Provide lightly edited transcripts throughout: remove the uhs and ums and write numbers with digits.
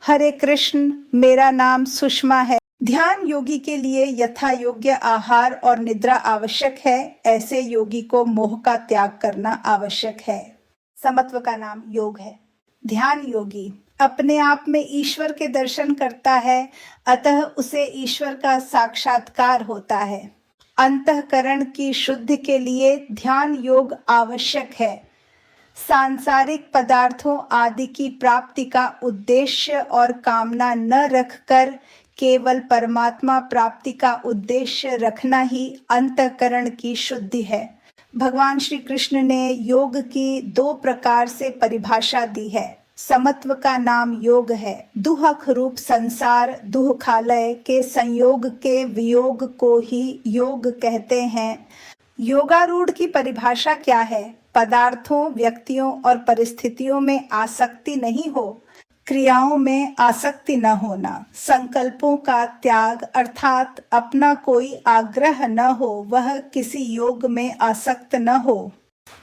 हरे कृष्ण, मेरा नाम सुषमा है। ध्यान योगी के लिए यथा योग्य आहार और निद्रा आवश्यक है। ऐसे योगी को मोह का त्याग करना आवश्यक है। समत्व का नाम योग है। ध्यान योगी अपने आप में ईश्वर के दर्शन करता है, अतः उसे ईश्वर का साक्षात्कार होता है। अंतःकरण की शुद्धि के लिए ध्यान योग आवश्यक है। सांसारिक पदार्थों आदि की प्राप्ति का उद्देश्य और कामना न रखकर केवल परमात्मा प्राप्ति का उद्देश्य रखना ही अंतःकरण की शुद्धि है। भगवान श्री कृष्ण ने योग की 2 प्रकार से परिभाषा दी है। समत्व का नाम योग है। दुहक रूप संसार दुहखालय के संयोग के वियोग को ही योग कहते हैं। योगारूढ़ की परिभाषा क्या है? पदार्थों, व्यक्तियों और परिस्थितियों में आसक्ति नहीं हो, क्रियाओं में आसक्ति न होना, संकल्पों का त्याग अर्थात अपना कोई आग्रह न हो, वह किसी योग में आसक्त न हो,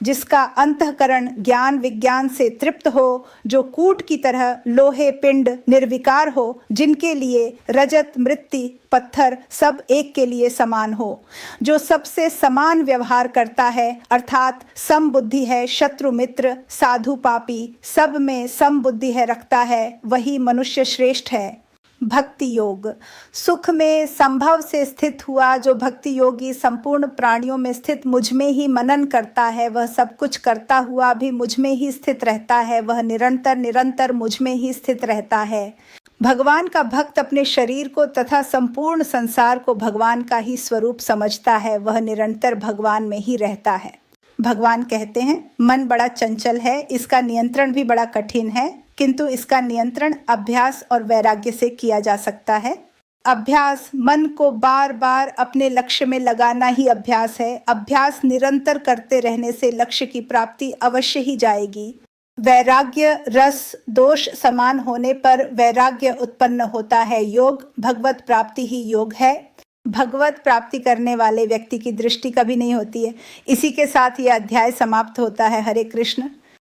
जिसका अंतःकरण ज्ञान विज्ञान से तृप्त हो, जो कूट की तरह लोहे पिंड निर्विकार हो, जिनके लिए रजत मृत्ति पत्थर सब एक के लिए समान हो, जो सबसे समान व्यवहार करता है अर्थात समबुद्धि है, शत्रु मित्र साधु पापी सब में समबुद्धि है रखता है, वही मनुष्य श्रेष्ठ है। भक्ति योग सुख में संभव से स्थित हुआ जो भक्ति योगी संपूर्ण प्राणियों में स्थित मुझ में ही मनन करता है, वह सब कुछ करता हुआ भी मुझ में ही स्थित रहता है, वह निरंतर निरंतर मुझ में ही स्थित रहता है। भगवान का भक्त अपने शरीर को तथा संपूर्ण संसार को भगवान का ही स्वरूप समझता है, वह निरंतर भगवान में ही रहता है। भगवान कहते हैं, मन बड़ा चंचल है, इसका नियंत्रण भी बड़ा कठिन है, किंतु इसका नियंत्रण अभ्यास और वैराग्य से किया जा सकता है। अभ्यास मन को बार बार अपने लक्ष्य में लगाना ही अभ्यास है। अभ्यास निरंतर करते रहने से लक्ष्य की प्राप्ति अवश्य ही जाएगी। वैराग्य रस दोष समान होने पर वैराग्य उत्पन्न होता है। योग भगवत प्राप्ति ही योग है। भगवत प्राप्ति करने वाले व्यक्ति की दृष्टि कभी नहीं होती है। इसी के साथ यह अध्याय समाप्त होता है। हरे कृष्ण।